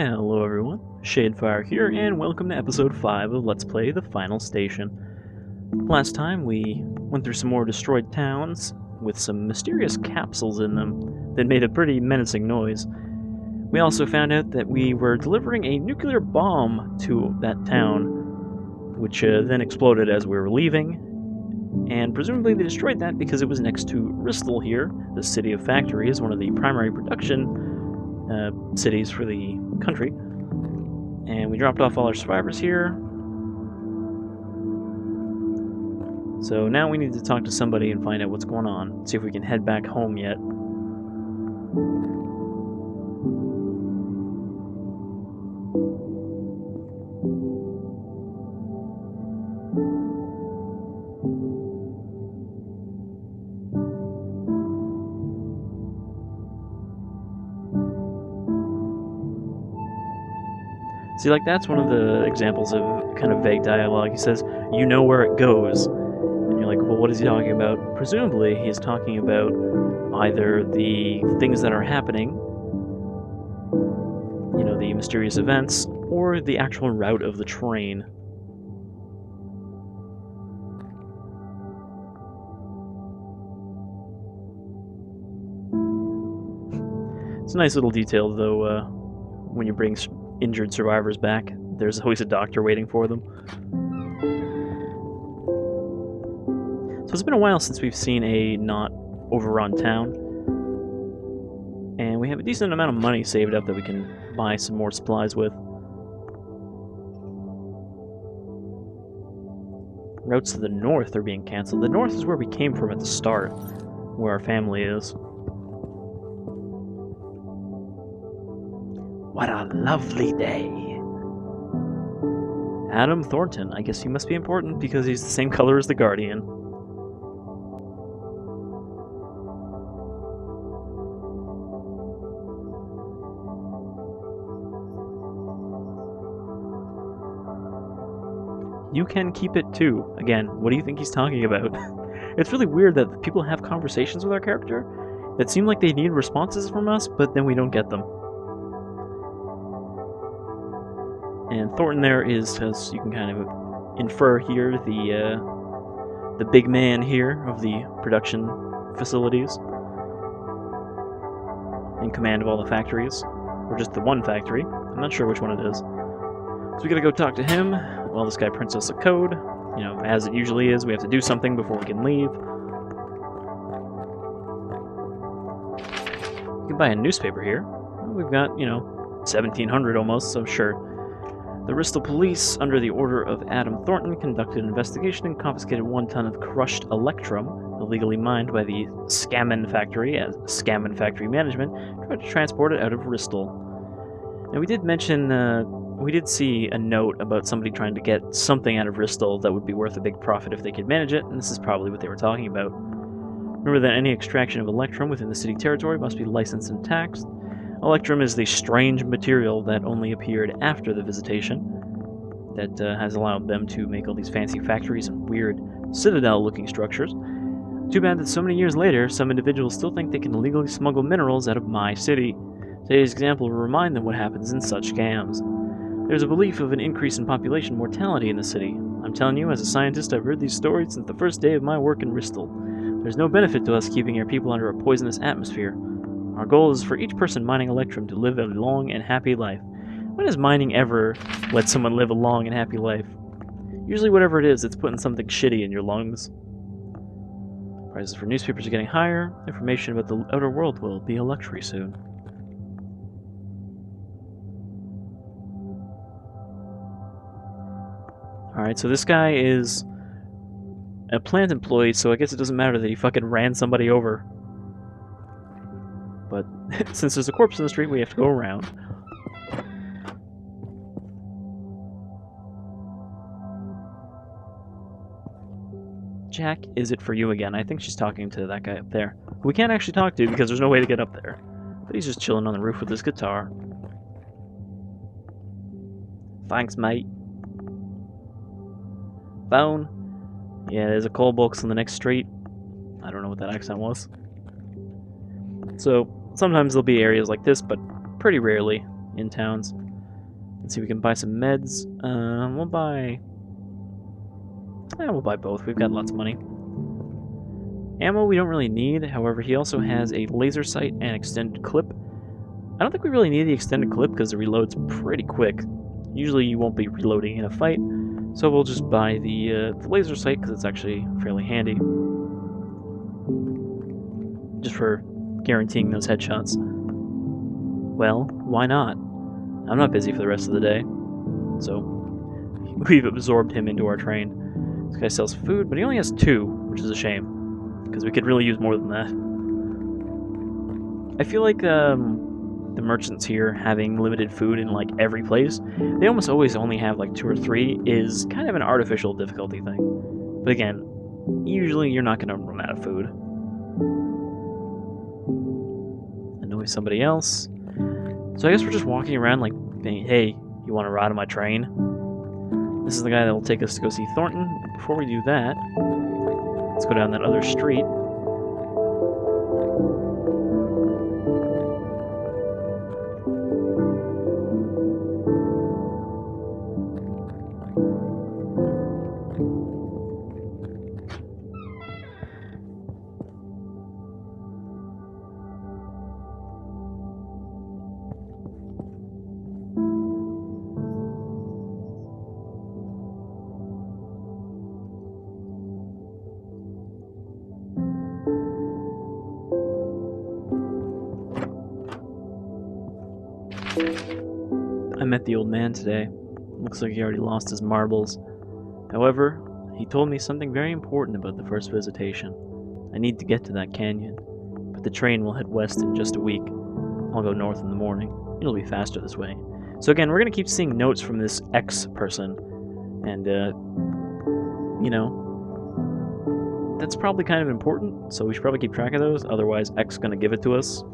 Hello everyone, Shadefyre here, and welcome to episode 5 of Let's Play The Final Station. Last time we went through some more destroyed towns with some mysterious capsules in them that made a pretty menacing noise. We also found out that we were delivering a nuclear bomb to that town, which then exploded as we were leaving, and presumably they destroyed that because it was next to Ristol here, the city of factories, one of the primary production cities for the country. And we dropped off all our survivors here. So now we need to talk to somebody and find out what's going on. See if we can head back home yet. See, like, that's one of the examples of kind of vague dialogue. He says, "You know where it goes." And you're like, well, what is he talking about? Presumably, he's talking about either the things that are happening, you know, the mysterious events, or the actual route of the train. It's a nice little detail, though, when you bring injured survivors back, there's always a doctor waiting for them. So it's been a while since we've seen a not overrun town, and we have a decent amount of money saved up that we can buy some more supplies with. Routes to the north are being cancelled. The north is where we came from at the start, where our family is. What a lovely day. Adam Thornton. I guess he must be important because he's the same color as the Guardian. You can keep it too. Again, what do you think he's talking about? It's really weird that people have conversations with our character that seem like they need responses from us, but then we don't get them. And Thornton there is, as you can kind of infer here, the big man here of the production facilities, in command of all the factories, or just the one factory. I'm not sure which one it is. So we gotta go talk to him while this guy prints us a code. You know, as it usually is, we have to do something before we can leave. You can buy a newspaper here. We've got, you know, 1700 almost, so sure. The Bristol police, under the order of Adam Thornton, conducted an investigation and confiscated 1 ton of crushed electrum, illegally mined by the Scammon factory, as Scammon factory management tried to transport it out of Ristol. Now, we did mention, we did see a note about somebody trying to get something out of Ristol that would be worth a big profit if they could manage it, and this is probably what they were talking about. Remember that any extraction of electrum within the city territory must be licensed and taxed. Electrum is the strange material that only appeared after the visitation that has allowed them to make all these fancy factories and weird citadel-looking structures. Too bad that so many years later, some individuals still think they can illegally smuggle minerals out of my city. Today's example will remind them what happens in such scams. There's a belief of an increase in population mortality in the city. I'm telling you, as a scientist, I've heard these stories since the first day of my work in Ristol. There's no benefit to us keeping our people under a poisonous atmosphere. Our goal is for each person mining electrum to live a long and happy life. When has mining ever let someone live a long and happy life? Usually whatever it is, it's putting something shitty in your lungs. Prices for newspapers are getting higher. Information about the outer world will be a luxury soon. Alright, so this guy is a plant employee, so I guess it doesn't matter that he fucking ran somebody over. But since there's a corpse in the street, we have to go around. Jack, is it for you again? I think she's talking to that guy up there. We can't actually talk to because there's no way to get up there. But he's just chilling on the roof with his guitar. Thanks, mate. Phone. Yeah, there's a coal box on the next street. I don't know what that accent was. So, sometimes there'll be areas like this, but pretty rarely in towns. Let's see, we can buy some meds. We'll buy... Yeah, we'll buy both. We've got lots of money. Ammo we don't really need. However, he also has a laser sight and extended clip. I don't think we really need the extended clip because it reloads pretty quick. Usually you won't be reloading in a fight, so we'll just buy the laser sight because it's actually fairly handy. Just for guaranteeing those headshots. Well, why not? I'm not busy for the rest of the day. So, we've absorbed him into our train. This guy sells food, but he only has 2, which is a shame. Because we could really use more than that. I feel like the merchants here having limited food in like every place, they almost always only have like 2 or 3, is kind of an artificial difficulty thing. But again, usually you're not going to run out of food. Annoy somebody else. So I guess we're just walking around like, hey, you want to ride on my train? This is the guy that will take us to go see Thornton. But before we do that, let's go down that other street. I met the old man today. Looks like he already lost his marbles. However, he told me something very important about the first visitation. I need to get to that canyon, but the train will head west in just a week. I'll go north in the morning. It'll be faster this way. So again, we're going to keep seeing notes from this X person, and, you know, that's probably kind of important, so we should probably keep track of those, otherwise X is going to give it to us.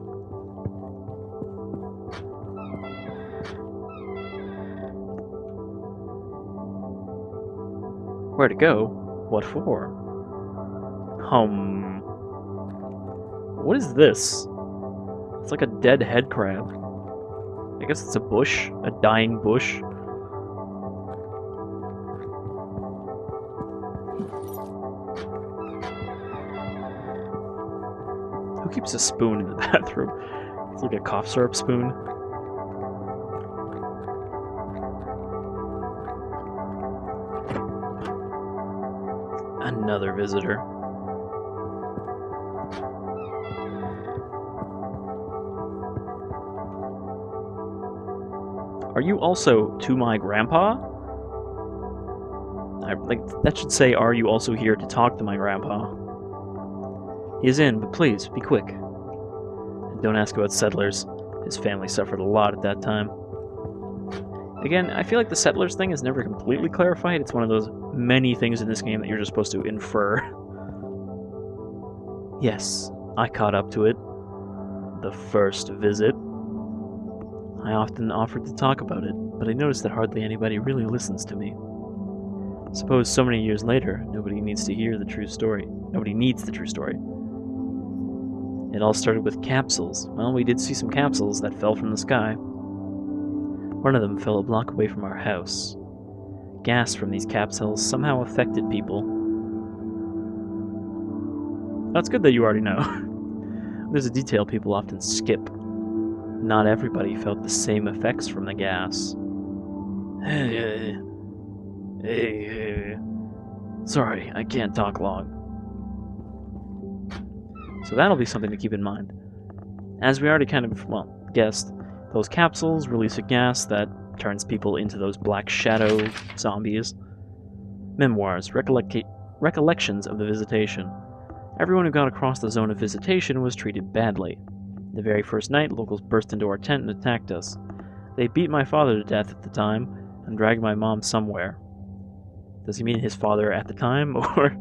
Where to go? What for? What is this? It's like a dead head crab. I guess it's a bush. A dying bush. Who keeps a spoon in the bathroom? It's like a cough syrup spoon. Another visitor. Are you also to my grandpa? That should say, are you also here to talk to my grandpa? He is in, but please, be quick. And don't ask about settlers. His family suffered a lot at that time. Again, I feel like the settlers thing is never completely clarified. It's one of those many things in this game that you're just supposed to infer. Yes, I caught up to it. The first visit. I often offered to talk about it, but I noticed that hardly anybody really listens to me. Suppose so many years later, nobody needs to hear the true story. Nobody needs the true story. It all started with capsules. Well, we did see some capsules that fell from the sky. One of them fell a block away from our house. Gas from these capsules somehow affected people. That's good that you already know. There's a detail people often skip. Not everybody felt the same effects from the gas. Sorry, I can't talk long. So that'll be something to keep in mind. As we already kind of, well, guessed, those capsules release a gas that turns people into those black shadow zombies. Memoirs, recollections of the visitation. Everyone who got across the zone of visitation was treated badly. The very first night, locals burst into our tent and attacked us. They beat my father to death at the time, and dragged my mom somewhere. Does he mean his father at the time, or...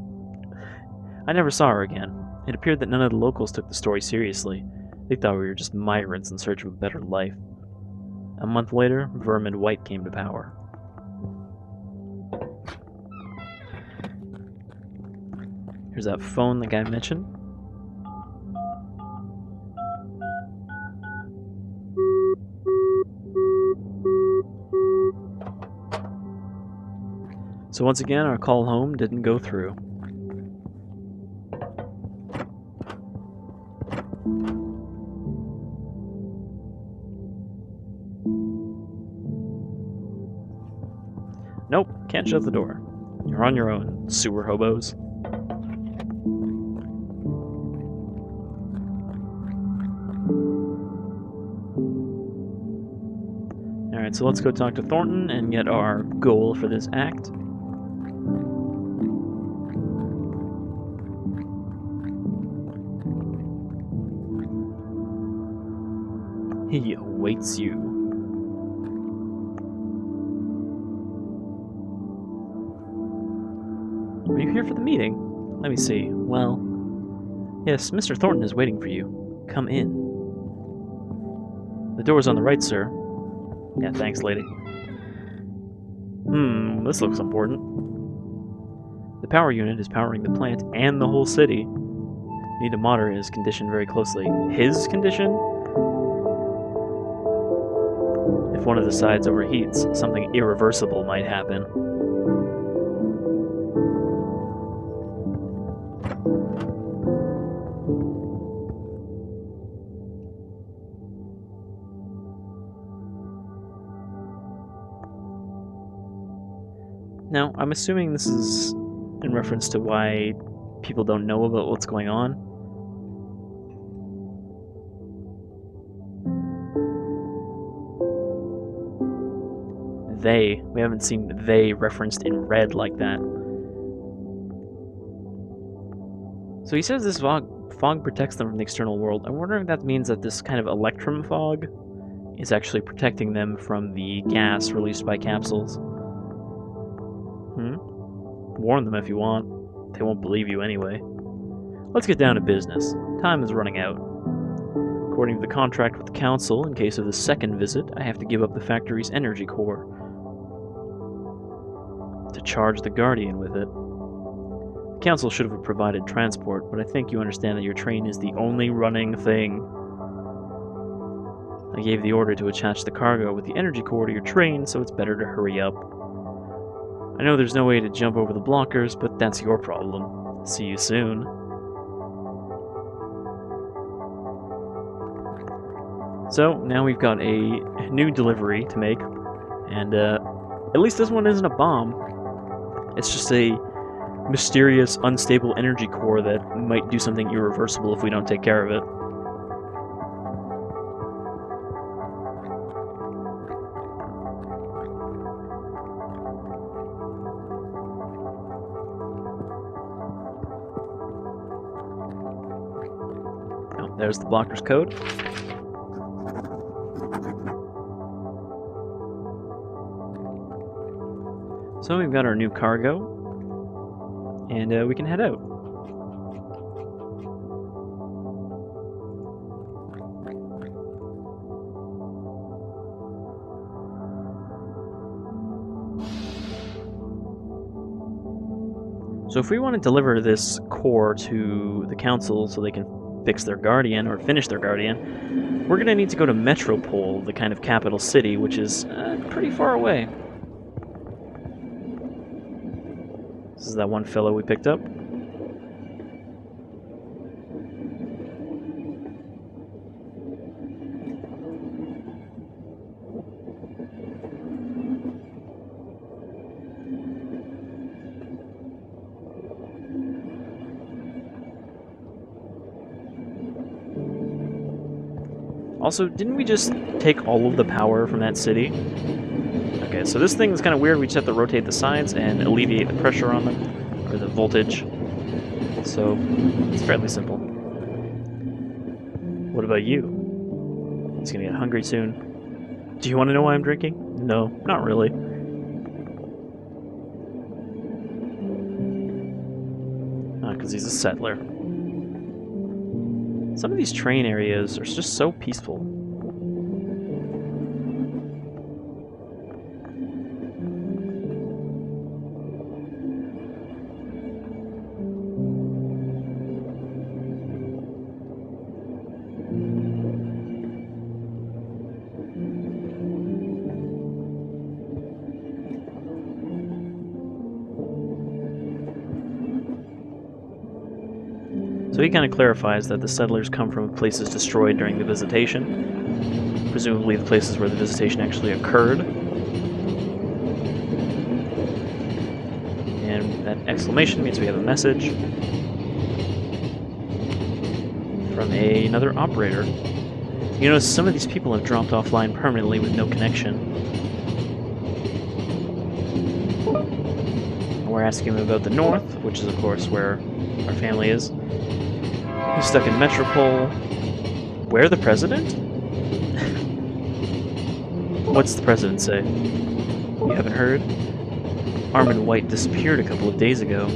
I never saw her again. It appeared that none of the locals took the story seriously. They thought we were just migrants in search of a better life. A month later, Vermin White came to power. Here's that phone the guy mentioned. So once again, our call home didn't go through. Nope, can't shut the door. You're on your own, sewer hobos. Alright, so let's go talk to Thornton and get our goal for this act. He awaits you. Are you here for the meeting? Let me see. Well, yes, Mr. Thornton is waiting for you. Come in. The door's on the right, sir. Yeah, thanks, lady. This looks important. The power unit is powering the plant and the whole city. Need to monitor his condition very closely. His condition? If one of the sides overheats, something irreversible might happen. Now, I'm assuming this is in reference to why people don't know about what's going on. They. We haven't seen they referenced in red like that. So he says this fog protects them from the external world. I'm wondering if that means that this kind of electrum fog is actually protecting them from the gas released by capsules. Warn them if you want. They won't believe you anyway. Let's get down to business. Time is running out. According to the contract with the council, in case of the second visit, I have to give up the factory's energy core to charge the Guardian with it. The council should have provided transport, but I think you understand that your train is the only running thing. I gave the order to attach the cargo with the energy core to your train, so it's better to hurry up. I know there's no way to jump over the blockers, but that's your problem. See you soon. So, now we've got a new delivery to make, and at least this one isn't a bomb. It's just a mysterious, unstable energy core that might do something irreversible if we don't take care of it. There's the blocker's code. So we've got our new cargo, and we can head out. So if we want to deliver this core to the council so they can fix their Guardian, or finish their Guardian, we're going to need to go to Metropole, the kind of capital city, which is pretty far away. This is that one fellow we picked up. Also, didn't we just take all of the power from that city? Okay, so this thing is kind of weird. We just have to rotate the sides and alleviate the pressure on them, or the voltage. So, it's fairly simple. What about you? He's gonna get hungry soon. Do you want to know why I'm drinking? No, not really. Because he's a settler. Some of these train areas are just so peaceful. So he kind of clarifies that the settlers come from places destroyed during the visitation, presumably the places where the visitation actually occurred. And that exclamation means we have a message from another operator. You notice some of these people have dropped offline permanently with no connection. We're asking him about the north, which is of course where our family is. He's stuck in Metropole. Where the president? What's the president say? You haven't heard? Armin White disappeared a couple of days ago.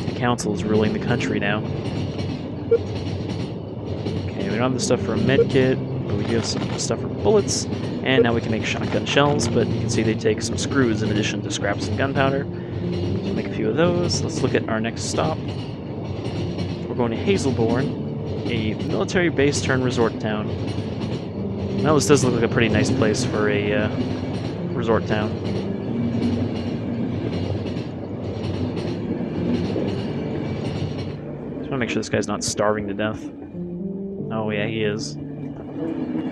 The council is ruling the country now. Okay, we don't have the stuff for a med kit, but we do have some stuff for bullets. And now we can make shotgun shells, but you can see they take some screws in addition to scraps and gunpowder. So we'll make a few of those. Let's look at our next stop. We're going to Hazelbourne, a military base turned resort town. Well, this does look like a pretty nice place for a resort town. Just want to make sure this guy's not starving to death. Oh yeah, he is.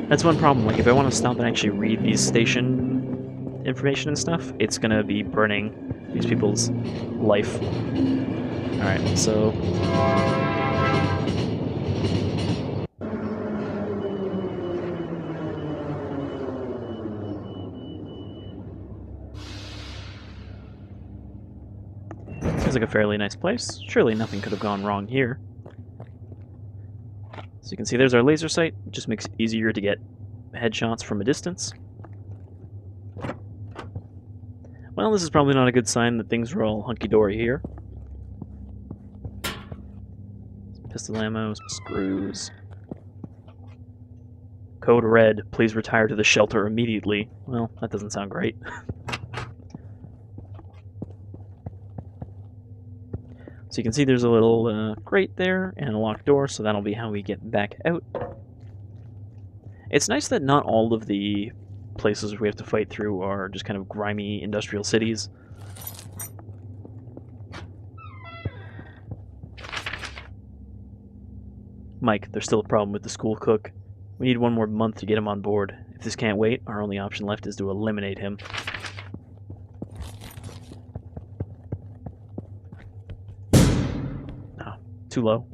That's one problem, like if I want to stop and actually read these station information and stuff, it's gonna be burning these people's life. Alright, so... seems like a fairly nice place. Surely nothing could have gone wrong here. So you can see there's our laser sight. It just makes it easier to get headshots from a distance. Well, this is probably not a good sign that things are all hunky-dory here. Some pistol ammo, some screws. Code red, please retire to the shelter immediately. Well, that doesn't sound great. So you can see there's a little grate there and a locked door, so that'll be how we get back out. It's nice that not all of the places we have to fight through are just kind of grimy industrial cities. Mike, there's still a problem with the school cook. We need one more month to get him on board. If this can't wait, our only option left is to eliminate him. Too low.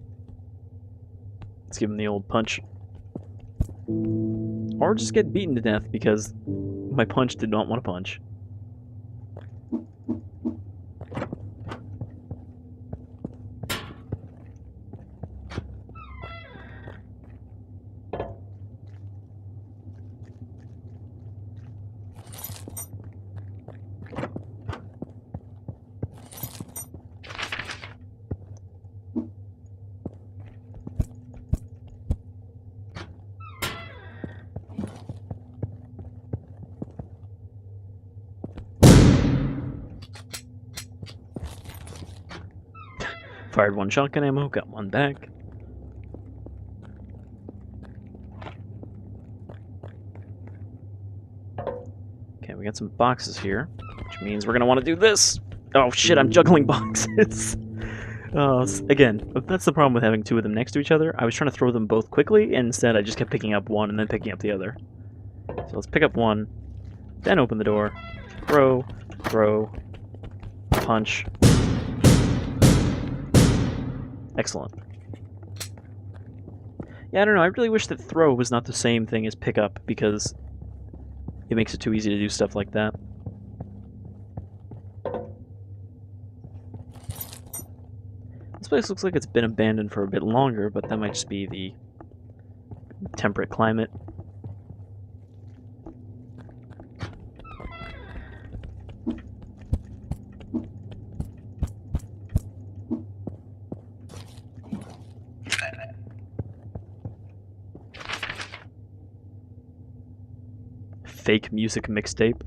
Let's give him the old punch. Or just get beaten to death because my punch did not want to punch. Fired one shotgun ammo, got one back. Okay, we got some boxes here, which means we're gonna want to do this. Oh shit, I'm juggling boxes. Again, that's the problem with having two of them next to each other. I was trying to throw them both quickly, and instead I just kept picking up one and then picking up the other. So let's pick up one, then open the door, throw, punch. Excellent. Yeah, I don't know, I really wish that throw was not the same thing as pick up, because it makes it too easy to do stuff like that. This place looks like it's been abandoned for a bit longer, but that might just be the temperate climate. Fake music mixtape.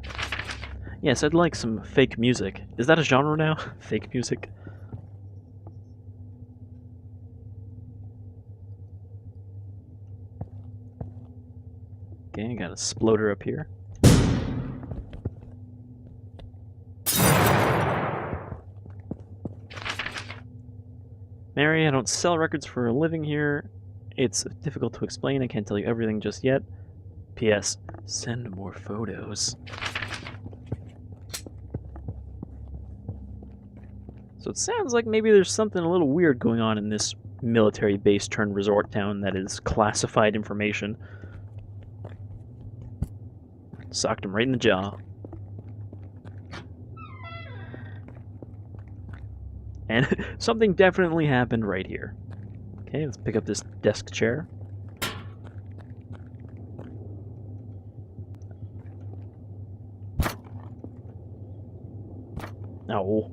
Yes, I'd like some fake music. Is that a genre now? Fake music? Okay, got a sploder up here. Mary, I don't sell records for a living here. It's difficult to explain. I can't tell you everything just yet. P.S. Send more photos. So it sounds like maybe there's something a little weird going on in this military base turned resort town that is classified information. Socked him right in the jaw. And something definitely happened right here. Okay, let's pick up this desk chair. Oh.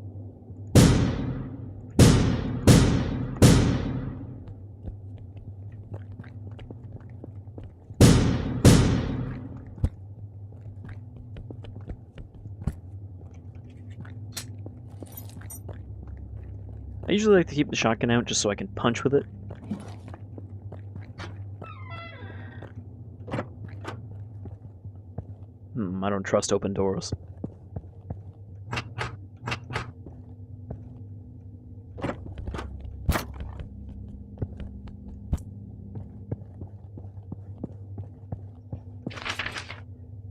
I usually like to keep the shotgun out just so I can punch with it. I don't trust open doors.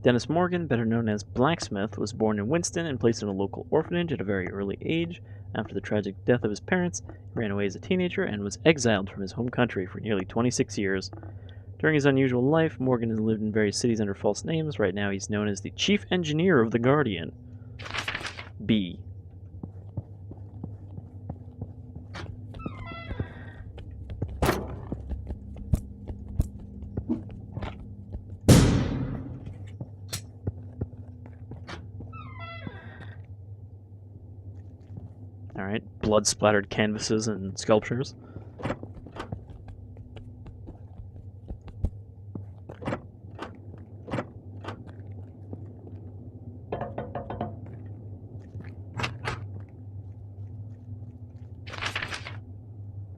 Dennis Morgan, better known as Blacksmith, was born in Winston and placed in a local orphanage at a very early age. After the tragic death of his parents, he ran away as a teenager and was exiled from his home country for nearly 26 years. During his unusual life, Morgan has lived in various cities under false names. Right now, he's known as the Chief Engineer of the Guardian. B. Alright, blood-splattered canvases and sculptures.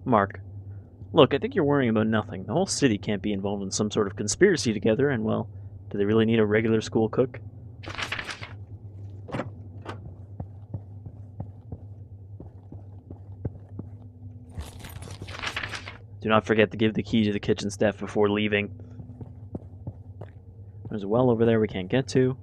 Mark. Look, I think you're worrying about nothing. The whole city can't be involved in some sort of conspiracy together, and well, do they really need a regular school cook? Do not forget to give the key to the kitchen staff before leaving. There's a well over there we can't get to.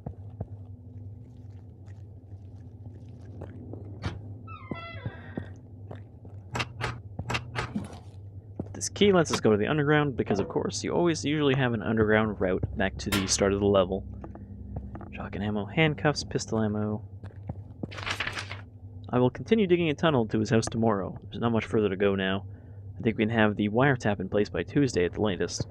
This key lets us go to the underground because, of course, you usually have an underground route back to the start of the level. Shotgun ammo, handcuffs, pistol ammo. I will continue digging a tunnel to his house tomorrow. There's not much further to go now. I think we can have the wiretap in place by Tuesday at the latest.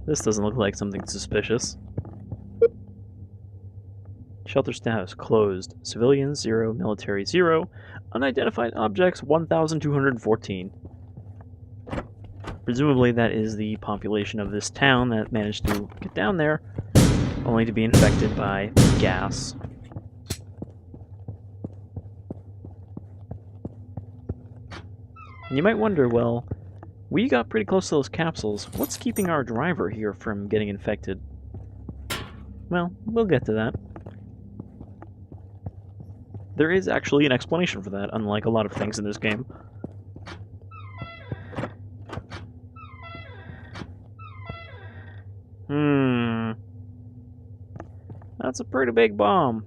This doesn't look like something suspicious. Shelter status closed. Civilians 0, military 0, unidentified objects 1,214. Presumably that is the population of this town that managed to get down there, only to be infected by gas. And you might wonder, well, we got pretty close to those capsules. What's keeping our driver here from getting infected? Well, we'll get to that. There is actually an explanation for that, unlike a lot of things in this game. That's a pretty big bomb.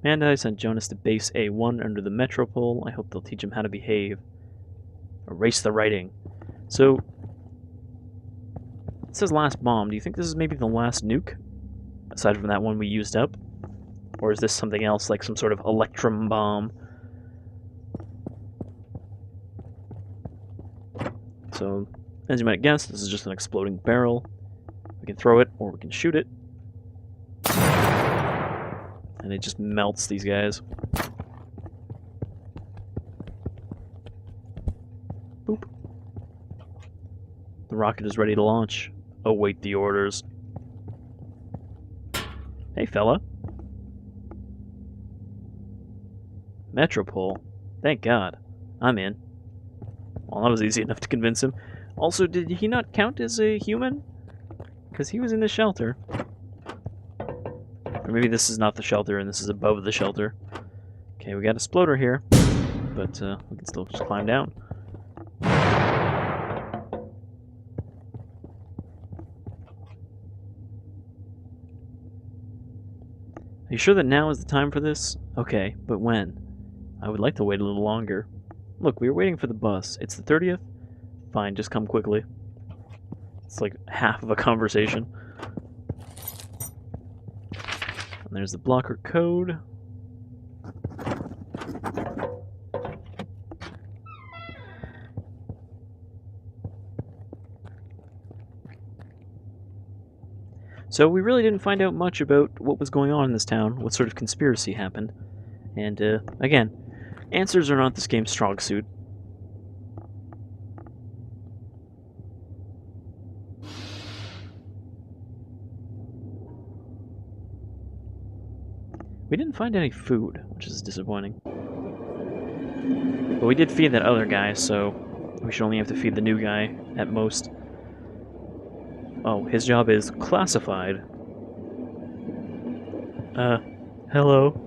Amanda, I sent Jonas to base A1 under the Metropole. I hope they'll teach him how to behave. Erase the writing. So, it says last bomb. Do you think this is maybe the last nuke? Aside from that one we used up? Or is this something else, like some sort of electrum bomb? So, as you might guess, this is just an exploding barrel. We can throw it, or we can shoot it. And it just melts these guys. Boop. The rocket is ready to launch. Await the orders. Hey, fella. Metropole. Thank God. I'm in. Well, that was easy enough to convince him. Also, did he not count as a human? Because he was in the shelter. Or maybe this is not the shelter and this is above the shelter. Okay, we got a sploder here. But we can still just climb down. Are you sure that now is the time for this? Okay, but when? I would like to wait a little longer. Look, we were waiting for the bus. It's the 30th? Fine, just come quickly. It's like half of a conversation. And there's the blocker code. So we really didn't find out much about what was going on in this town, what sort of conspiracy happened. And, again, answers are not this game's strong suit. We didn't find any food, which is disappointing. But we did feed that other guy, so we should only have to feed the new guy at most. Oh, his job is classified. Hello?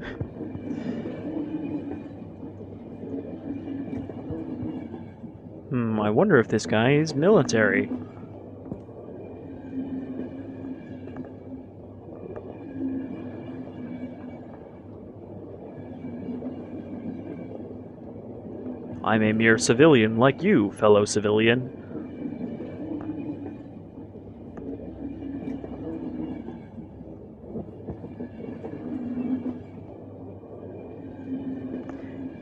I wonder if this guy is military. I'm a mere civilian like you, fellow civilian.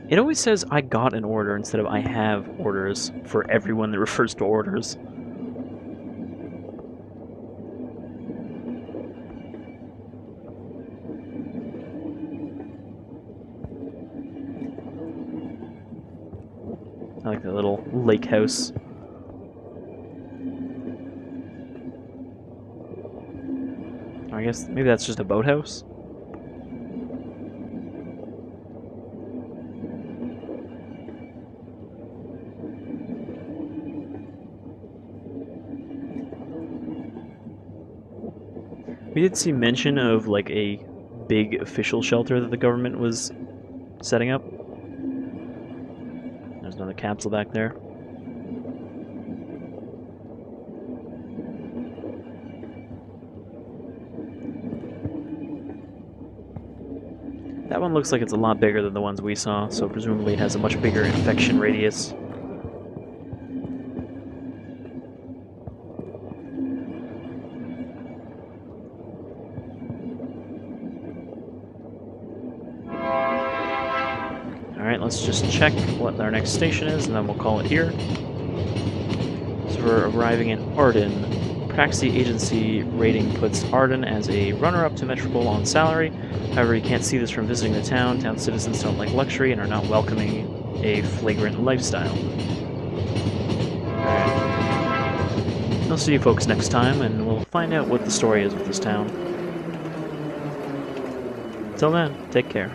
It always says I got an order instead of I have orders for everyone that refers to orders. I like the little lake house. I guess maybe that's just a boathouse. We did see mention of, like, a big official shelter that the government was setting up. There's another capsule back there. That one looks like it's a lot bigger than the ones we saw, so presumably it has a much bigger infection radius. Alright, let's just check what our next station is, and then we'll call it here. So we're arriving in Arden. Praxi agency rating puts Arden as a runner-up to Metropole on salary. However, you can't see this from visiting the town. Town citizens don't like luxury and are not welcoming a flagrant lifestyle. Alright. I'll see you folks next time, and we'll find out what the story is with this town. Till then, take care.